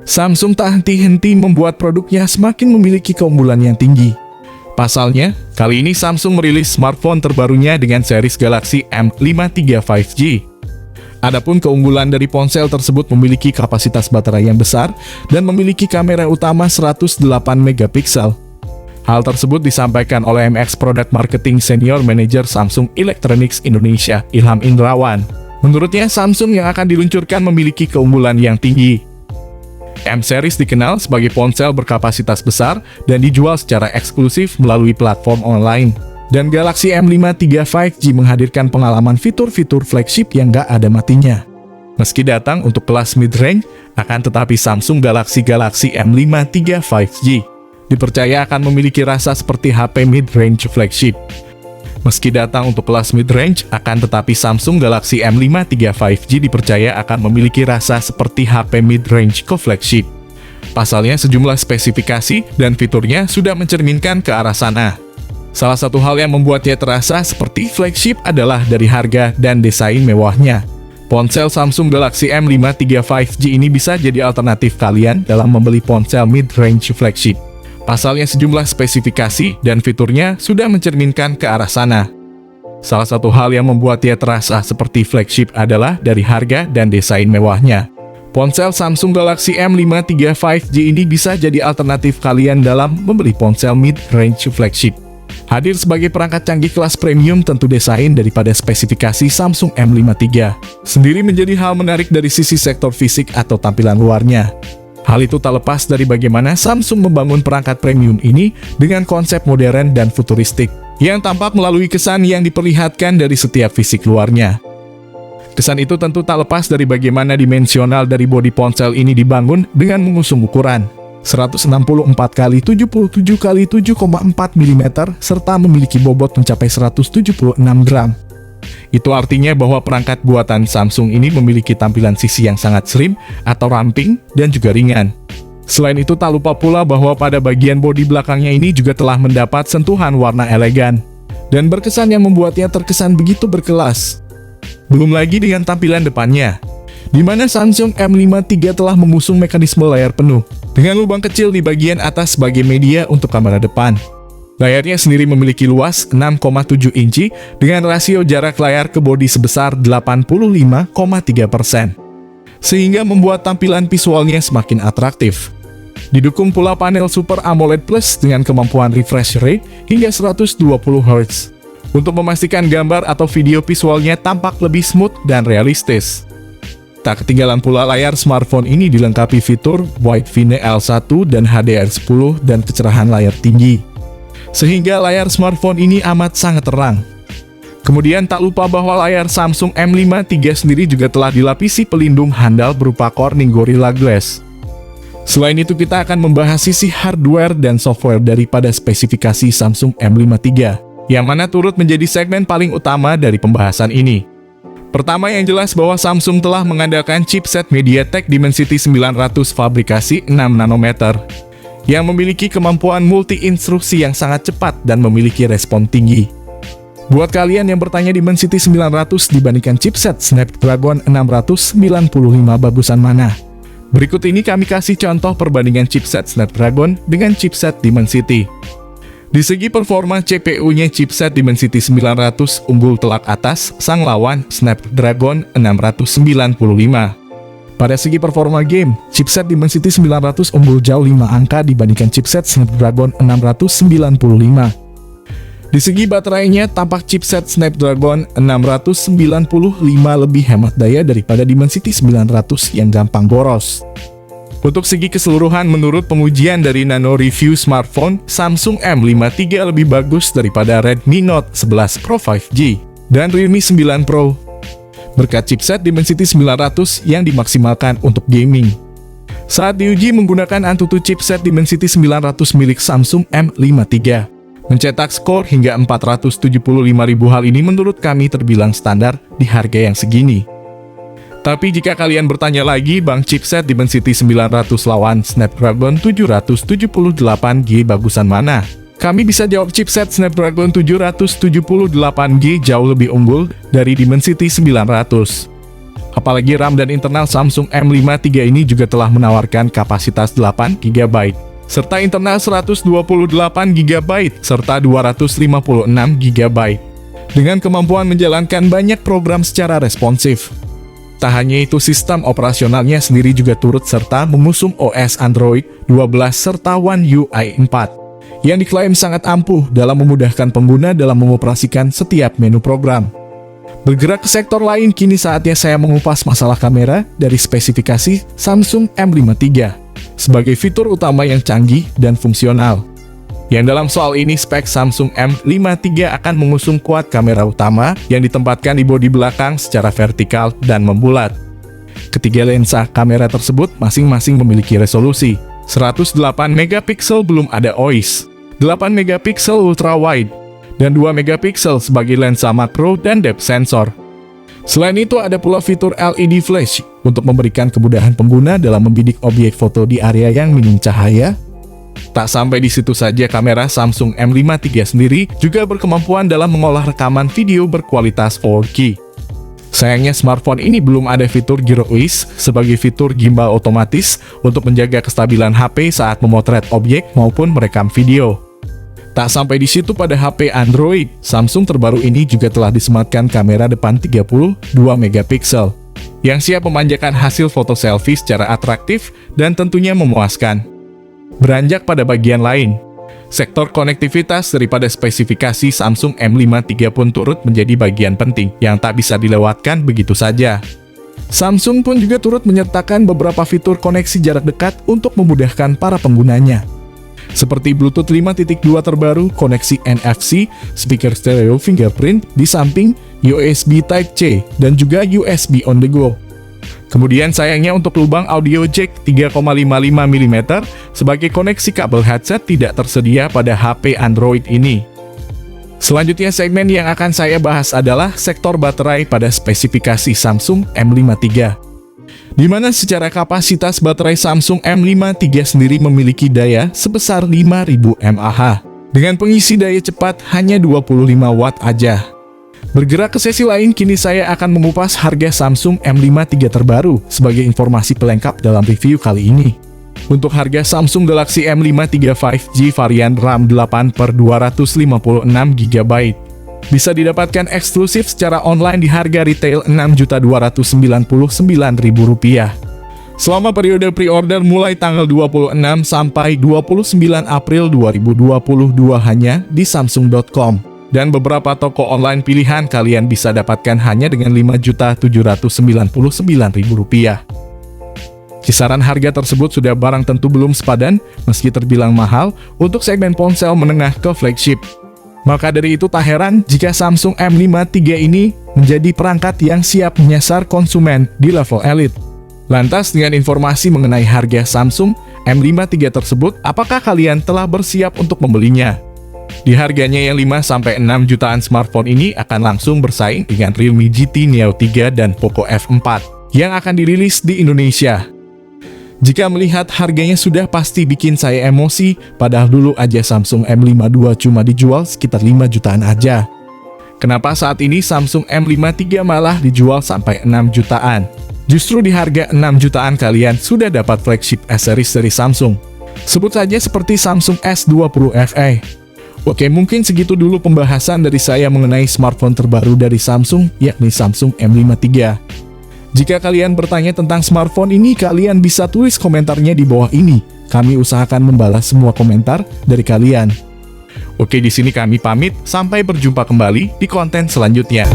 Samsung tak henti-henti membuat produknya semakin memiliki keunggulan yang tinggi. Pasalnya, kali ini Samsung merilis smartphone terbarunya dengan series Galaxy M53 5G. Adapun keunggulan dari ponsel tersebut memiliki kapasitas baterai yang besar dan memiliki kamera utama 108 megapiksel. Hal tersebut disampaikan oleh MX Product Marketing Senior Manager Samsung Electronics Indonesia, Ilham Indrawan. Menurutnya, Samsung yang akan diluncurkan memiliki keunggulan yang tinggi. M-Series dikenal sebagai ponsel berkapasitas besar dan dijual secara eksklusif melalui platform online. Dan Galaxy M53 5G menghadirkan pengalaman fitur-fitur flagship yang gak ada matinya. Meski datang untuk kelas mid-range, akan tetapi Samsung Galaxy M53 5G dipercaya akan memiliki rasa seperti HP mid-range flagship. Meski datang untuk kelas mid-range, akan tetapi Samsung Galaxy M53 5G dipercaya akan memiliki rasa seperti HP mid-range ke flagship. Pasalnya sejumlah spesifikasi dan fiturnya sudah mencerminkan ke arah sana. Salah satu hal yang membuatnya terasa seperti flagship adalah dari harga dan desain mewahnya. Ponsel Samsung Galaxy M53 5G ini bisa jadi alternatif kalian dalam membeli ponsel mid-range flagship. Pasalnya sejumlah spesifikasi dan fiturnya sudah mencerminkan ke arah sana. Salah satu hal yang membuatnya terasa seperti flagship adalah dari harga dan desain mewahnya. Ponsel Samsung Galaxy M53 5G ini bisa jadi alternatif kalian dalam membeli ponsel mid-range flagship. Hadir sebagai perangkat canggih kelas premium, tentu desain daripada spesifikasi Samsung M53 sendiri menjadi hal menarik dari sisi sektor fisik atau tampilan luarnya. Hal itu tak lepas dari bagaimana Samsung membangun perangkat premium ini dengan konsep modern dan futuristik, yang tampak melalui kesan yang diperlihatkan dari setiap fisik luarnya. Kesan itu tentu tak lepas dari bagaimana dimensional dari bodi ponsel ini dibangun dengan mengusung ukuran 164x77x7,4 mm serta memiliki bobot mencapai 176 gram. Itu artinya bahwa perangkat buatan Samsung ini memiliki tampilan sisi yang sangat slim atau ramping dan juga ringan. Selain itu tak lupa pula bahwa pada bagian bodi belakangnya ini juga telah mendapat sentuhan warna elegan dan berkesan yang membuatnya terkesan begitu berkelas. Belum lagi dengan tampilan depannya, di mana Samsung M53 telah mengusung mekanisme layar penuh dengan lubang kecil di bagian atas sebagai media untuk kamera depan. Layarnya sendiri memiliki luas 6,7 inci dengan rasio jarak layar ke bodi sebesar 85,3%, sehingga membuat tampilan visualnya semakin atraktif. Didukung pula panel Super AMOLED Plus dengan kemampuan refresh rate hingga 120 Hz, untuk memastikan gambar atau video visualnya tampak lebih smooth dan realistis. Tak ketinggalan pula layar smartphone ini dilengkapi fitur Wide Vine L1 dan HDR10 dan kecerahan layar tinggi, sehingga layar smartphone ini amat sangat terang. Kemudian tak lupa bahwa layar Samsung M53 sendiri juga telah dilapisi pelindung handal berupa Corning Gorilla Glass. Selain itu kita akan membahas sisi hardware dan software daripada spesifikasi Samsung M53, yang mana turut menjadi segmen paling utama dari pembahasan ini. Pertama yang jelas bahwa Samsung telah mengandalkan chipset MediaTek Dimensity 900 fabrikasi 6 nanometer, yang memiliki kemampuan multi-instruksi yang sangat cepat dan memiliki respon tinggi. Buat kalian yang bertanya Dimensity 900 dibandingkan chipset Snapdragon 695 bagusan mana? Berikut ini kami kasih contoh perbandingan chipset Snapdragon dengan chipset Dimensity. Di segi performa CPU-nya, chipset Dimensity 900 unggul telak atas sang lawan Snapdragon 695. Pada segi performa game, chipset Dimensity 900 unggul jauh 5 angka dibandingkan chipset Snapdragon 695. Di segi baterainya, tampak chipset Snapdragon 695 lebih hemat daya daripada Dimensity 900 yang gampang boros. Untuk segi keseluruhan, menurut pengujian dari Nano Review Smartphone, Samsung M53 lebih bagus daripada Redmi Note 11 Pro 5G dan Realme 9 Pro, berkat chipset Dimensity 900 yang dimaksimalkan untuk gaming. Saat diuji menggunakan Antutu chipset Dimensity 900 milik Samsung M53, mencetak skor hingga 475.000. Hal ini menurut kami terbilang standar di harga yang segini. Tapi jika kalian bertanya lagi, bang, chipset Dimensity 900 lawan Snapdragon 778G bagusan mana? Kami bisa jawab chipset Snapdragon 778G jauh lebih unggul dari Dimensity 900. Apalagi RAM dan internal Samsung M5 III ini juga telah menawarkan kapasitas 8 GB, serta internal 128 GB, serta 256 GB, dengan kemampuan menjalankan banyak program secara responsif. Tak hanya itu, sistem operasionalnya sendiri juga turut serta mengusung OS Android 12 serta One UI 4, yang diklaim sangat ampuh dalam memudahkan pengguna dalam mengoperasikan setiap menu program. Bergerak ke sektor lain, kini saatnya saya mengupas masalah kamera dari spesifikasi Samsung M5 III sebagai fitur utama yang canggih dan fungsional. Yang dalam soal ini, spek Samsung M5 III akan mengusung quad kamera utama yang ditempatkan di bodi belakang secara vertikal dan membulat. Ketiga lensa kamera tersebut masing-masing memiliki resolusi 108 megapiksel belum ada OIS, 8 megapiksel ultra wide, dan 2 megapiksel sebagai lensa makro dan depth sensor. Selain itu, ada pula fitur LED flash untuk memberikan kemudahan pengguna dalam membidik objek foto di area yang minim cahaya. Tak sampai di situ saja, kamera Samsung M5 III sendiri juga berkemampuan dalam mengolah rekaman video berkualitas 4K. Sayangnya smartphone ini belum ada fitur Gyro OIS sebagai fitur gimbal otomatis untuk menjaga kestabilan HP saat memotret objek maupun merekam video. Tak sampai di situ, pada HP Android, Samsung terbaru ini juga telah disematkan kamera depan 32 megapiksel, yang siap memanjakan hasil foto selfie secara atraktif dan tentunya memuaskan. Beranjak pada bagian lain, sektor konektivitas daripada spesifikasi Samsung M5 III pun turut menjadi bagian penting yang tak bisa dilewatkan begitu saja. Samsung pun juga turut menyertakan beberapa fitur koneksi jarak dekat untuk memudahkan para penggunanya, seperti Bluetooth 5.2 terbaru, koneksi NFC, speaker stereo fingerprint di samping, USB Type-C, dan juga USB on the go. Kemudian sayangnya untuk lubang audio jack 3,55 mm sebagai koneksi kabel headset tidak tersedia pada HP Android ini. Selanjutnya, segmen yang akan saya bahas adalah sektor baterai pada spesifikasi Samsung M5 III, di mana secara kapasitas baterai Samsung M5 III sendiri memiliki daya sebesar 5000 mAh, dengan pengisi daya cepat hanya 25 watt aja. Bergerak ke sesi lain, kini saya akan mengupas harga Samsung M5 III terbaru sebagai informasi pelengkap dalam review kali ini. Untuk harga Samsung Galaxy M5 III 5G varian RAM 8/256GB bisa didapatkan eksklusif secara online di harga retail Rp6.299.000 selama periode pre-order mulai tanggal 26 sampai 29 April 2022 hanya di samsung.com. Dan beberapa toko online pilihan kalian bisa dapatkan hanya dengan Rp5.799.000. Kisaran harga tersebut sudah barang tentu belum sepadan, meski terbilang mahal untuk segmen ponsel menengah ke flagship. Maka dari itu tak heran jika Samsung M5 III ini menjadi perangkat yang siap menyasar konsumen di level elit. Lantas, dengan informasi mengenai harga Samsung M5 III tersebut, apakah kalian telah bersiap untuk membelinya? Di harganya yang 5-6 jutaan, smartphone ini akan langsung bersaing dengan Realme GT Neo 3 dan Poco F4 yang akan dirilis di Indonesia. Jika melihat harganya sudah pasti bikin saya emosi, padahal dulu aja Samsung M5 II cuma dijual sekitar 5 jutaan aja. Kenapa saat ini Samsung M5 III malah dijual sampai 6 jutaan? Justru di harga 6 jutaan kalian sudah dapat flagship S-series dari Samsung. Sebut saja seperti Samsung S20 FE. Oke, mungkin segitu dulu pembahasan dari saya mengenai smartphone terbaru dari Samsung, yakni Samsung M5 III. Jika kalian bertanya tentang smartphone ini, kalian bisa tulis komentarnya di bawah ini. Kami usahakan membalas semua komentar dari kalian. Oke, di sini kami pamit. Sampai berjumpa kembali di konten selanjutnya.